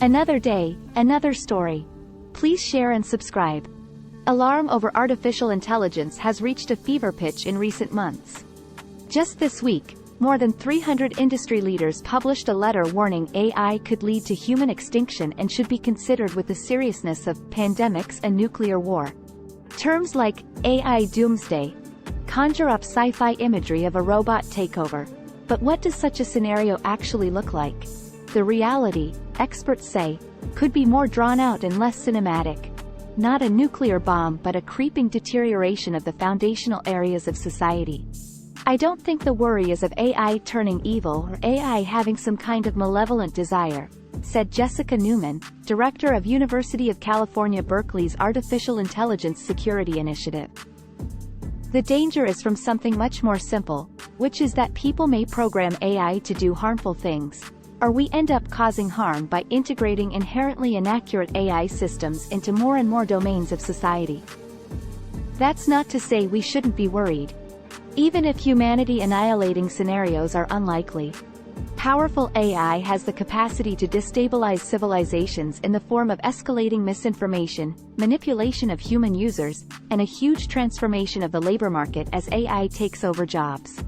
Another day, another story. Please share and subscribe. Alarm over artificial intelligence has reached a fever pitch in recent months. Just this week, more than 300 industry leaders published a letter warning AI could lead to human extinction and should be considered with the seriousness of pandemics and nuclear war. Terms like AI doomsday conjure up sci-fi imagery of a robot takeover. But what does such a scenario actually look like? The reality, experts say, could be more drawn out and less cinematic. Not a nuclear bomb but a creeping deterioration of the foundational areas of society. I don't think the worry is of AI turning evil or AI having some kind of malevolent desire, said Jessica Newman, director of University of California, Berkeley's Artificial Intelligence Security Initiative. The danger is from something much more simple, which is that people may program AI to do harmful things, or we end up causing harm by integrating inherently inaccurate AI systems into more and more domains of society. That's not to say we shouldn't be worried. Even if humanity annihilating scenarios are unlikely, powerful AI has the capacity to destabilize civilizations in the form of escalating misinformation, manipulation of human users, and a huge transformation of the labor market as AI takes over jobs.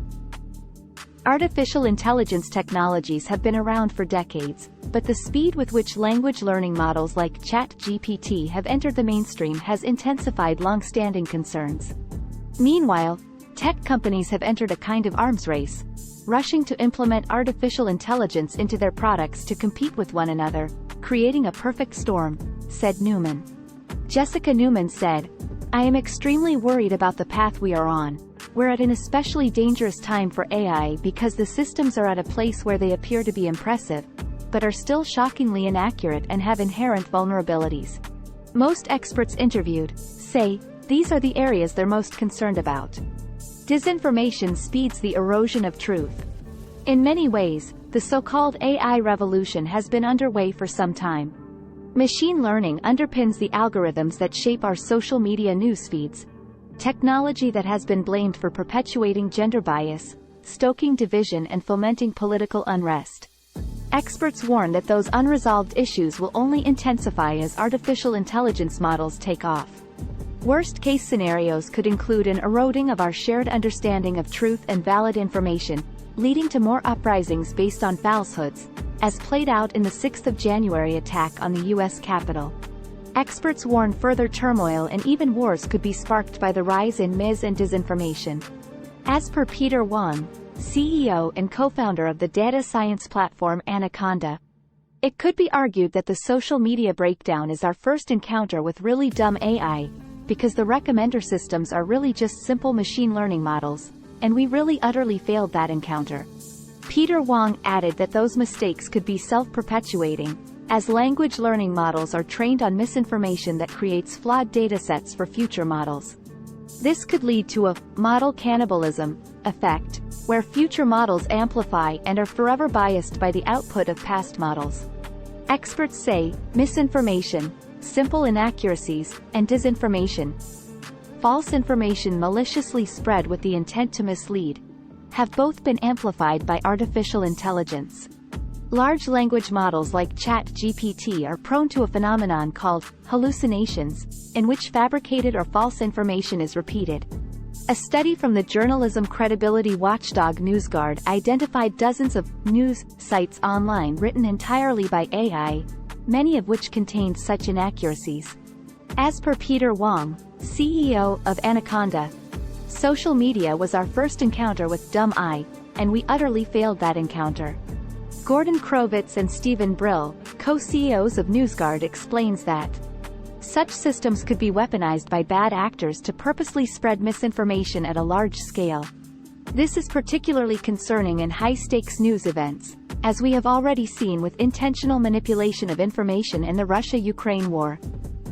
Artificial intelligence technologies have been around for decades, but the speed with which language learning models like chatgpt have entered the mainstream has intensified long-standing concerns. Meanwhile, tech companies have entered a kind of arms race, rushing to implement artificial intelligence into their products to compete with one another, creating a perfect storm, said Newman. Jessica Newman said, "I am extremely worried about the path we are on. We're at an especially dangerous time for AI because the systems are at a place where they appear to be impressive, but are still shockingly inaccurate and have inherent vulnerabilities." Most experts interviewed say these are the areas they're most concerned about. Disinformation speeds the erosion of truth. In many ways, the so-called AI revolution has been underway for some time. Machine learning underpins the algorithms that shape our social media news feeds, technology that has been blamed for perpetuating gender bias, stoking division and fomenting political unrest. Experts warn that those unresolved issues will only intensify as artificial intelligence models take off. Worst-case scenarios could include an eroding of our shared understanding of truth and valid information, leading to more uprisings based on falsehoods, as played out in the 6th of January attack on the U.S. Capitol. Experts warn further turmoil and even wars could be sparked by the rise in mis- and disinformation. As per Peter Wang, CEO and co-founder of the data science platform Anaconda, it could be argued that the social media breakdown is our first encounter with really dumb AI, because the recommender systems are really just simple machine learning models, and we really utterly failed that encounter. Peter Wang added that those mistakes could be self-perpetuating, as language learning models are trained on misinformation that creates flawed datasets for future models. This could lead to a model cannibalism effect, where future models amplify and are forever biased by the output of past models. Experts say misinformation, simple inaccuracies, and disinformation, false information maliciously spread with the intent to mislead, have both been amplified by artificial intelligence. Large language models like chatgpt are prone to a phenomenon called hallucinations, in which fabricated or false information is repeated. A study from the journalism credibility watchdog NewsGuard identified dozens of news sites online written entirely by AI, many of which contained such inaccuracies. As per Peter Wang, CEO of Anaconda, social media was our first encounter with dumb AI, and we utterly failed that encounter. Gordon Krovitz and Stephen Brill, co-CEOs of NewsGuard, explains that such systems could be weaponized by bad actors to purposely spread misinformation at a large scale. This is particularly concerning in high-stakes news events, as we have already seen with intentional manipulation of information in the Russia-Ukraine war.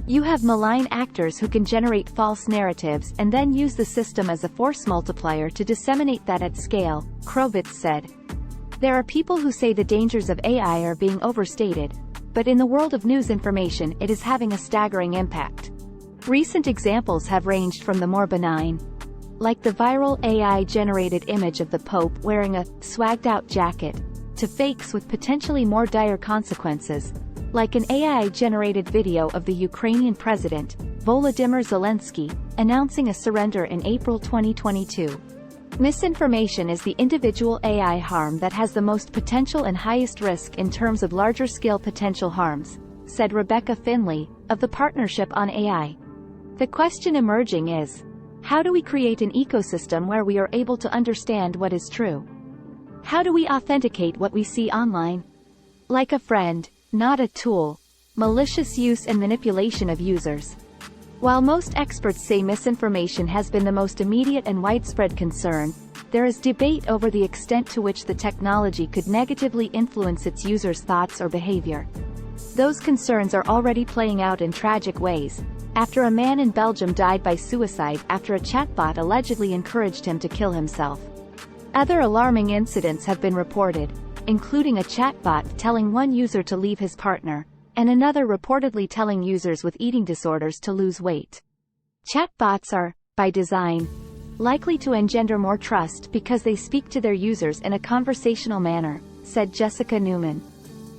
You have malign actors who can generate false narratives and then use the system as a force multiplier to disseminate that at scale, Krovitz said. There are people who say the dangers of AI are being overstated, but in the world of news information it is having a staggering impact. Recent examples have ranged from the more benign, like the viral AI-generated image of the Pope wearing a swagged-out jacket, to fakes with potentially more dire consequences, like an AI-generated video of the Ukrainian president, Volodymyr Zelensky, announcing a surrender in April 2022. Misinformation is the individual AI harm that has the most potential and highest risk in terms of larger-scale potential harms, said Rebecca Finley, of the Partnership on AI. The question emerging is, how do we create an ecosystem where we are able to understand what is true? How do we authenticate what we see online? Like a friend, not a tool. Malicious use and manipulation of users. While most experts say misinformation has been the most immediate and widespread concern, there is debate over the extent to which the technology could negatively influence its users' thoughts or behavior. Those concerns are already playing out in tragic ways, after a man in Belgium died by suicide after a chatbot allegedly encouraged him to kill himself. Other alarming incidents have been reported, including a chatbot telling one user to leave his partner, and another reportedly telling users with eating disorders to lose weight. Chatbots are, by design, likely to engender more trust because they speak to their users in a conversational manner, said Jessica Newman.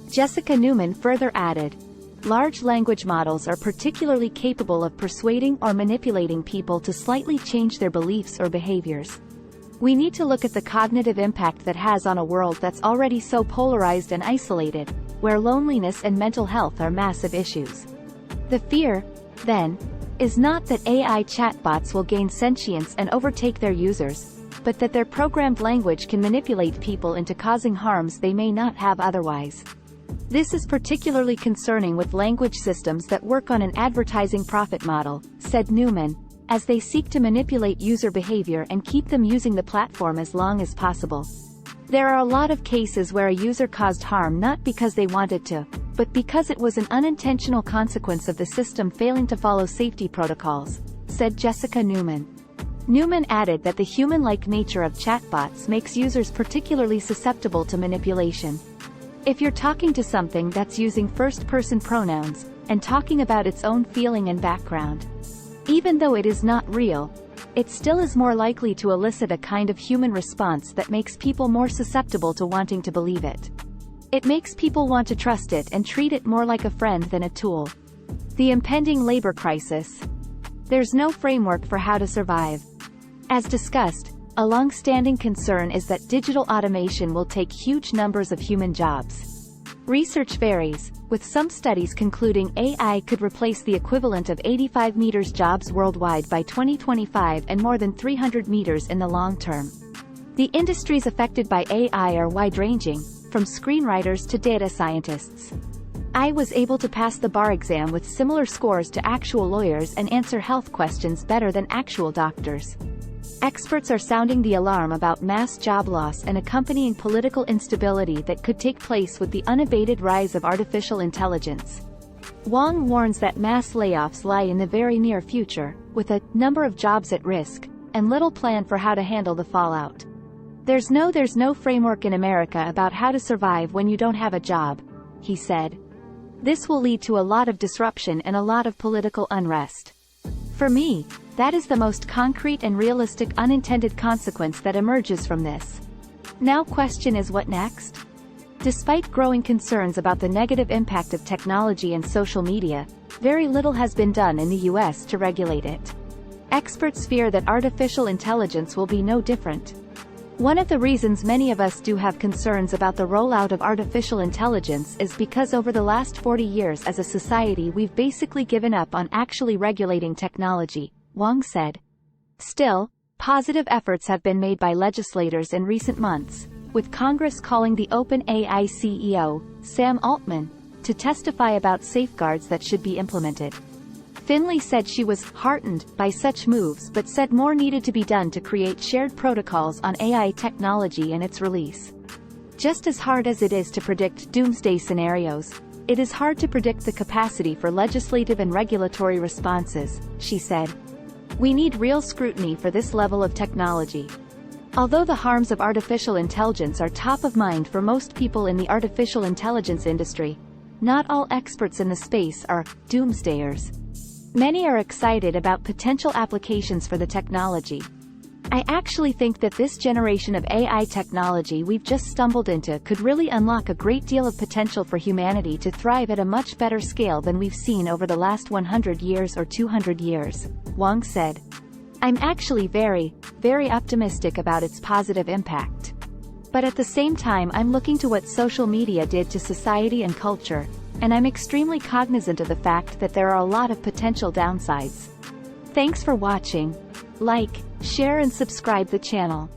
Jessica Newman further added, large language models are particularly capable of persuading or manipulating people to slightly change their beliefs or behaviors. We need to look at the cognitive impact that has on a world that's already so polarized and isolated, where loneliness and mental health are massive issues. The fear, then, is not that AI chatbots will gain sentience and overtake their users, but that their programmed language can manipulate people into causing harms they may not have otherwise. This is particularly concerning with language systems that work on an advertising profit model, said Newman, as they seek to manipulate user behavior and keep them using the platform as long as possible. There are a lot of cases where a user caused harm not because they wanted to, but because it was an unintentional consequence of the system failing to follow safety protocols, said Jessica Newman. Newman added that the human-like nature of chatbots makes users particularly susceptible to manipulation. If you're talking to something that's using first-person pronouns, and talking about its own feeling and background, even though it is not real, it still is more likely to elicit a kind of human response that makes people more susceptible to wanting to believe it. It makes people want to trust it and treat it more like a friend than a tool. The impending labor crisis. There's no framework for how to survive. As discussed, a long-standing concern is that digital automation will take huge numbers of human jobs. Research varies, with some studies concluding AI could replace the equivalent of 85 meters jobs worldwide by 2025 and more than 300 meters in the long term. The industries affected by AI are wide-ranging, from screenwriters to data scientists. I was able to pass the bar exam with similar scores to actual lawyers and answer health questions better than actual doctors. Experts are sounding the alarm about mass job loss and accompanying political instability that could take place with the unabated rise of artificial intelligence. Wong warns that mass layoffs lie in the very near future, with a number of jobs at risk, and little plan for how to handle the fallout. There's no framework in America about how to survive when you don't have a job, he said. This will lead to a lot of disruption and a lot of political unrest. For me, that is the most concrete and realistic unintended consequence that emerges from this. Now question is what next? Despite growing concerns about the negative impact of technology and social media, very little has been done in the US to regulate it. Experts fear that artificial intelligence will be no different. One of the reasons many of us do have concerns about the rollout of artificial intelligence is because over the last 40 years as a society we've basically given up on actually regulating technology, Wong said. Still, positive efforts have been made by legislators in recent months, with Congress calling the OpenAI CEO, Sam Altman, to testify about safeguards that should be implemented. Finley said she was heartened by such moves but said more needed to be done to create shared protocols on AI technology and its release. Just as hard as it is to predict doomsday scenarios, it is hard to predict the capacity for legislative and regulatory responses, she said. We need real scrutiny for this level of technology. Although the harms of artificial intelligence are top of mind for most people in the artificial intelligence industry, not all experts in the space are doomsdayers. Many are excited about potential applications for the technology. I actually think that this generation of AI technology we've just stumbled into could really unlock a great deal of potential for humanity to thrive at a much better scale than we've seen over the last 100 years or 200 years, Wang said. I'm actually very, very optimistic about its positive impact. But at the same time I'm looking to what social media did to society and culture, and I'm extremely cognizant of the fact that there are a lot of potential downsides. Thanks for watching. Like, share and subscribe the channel.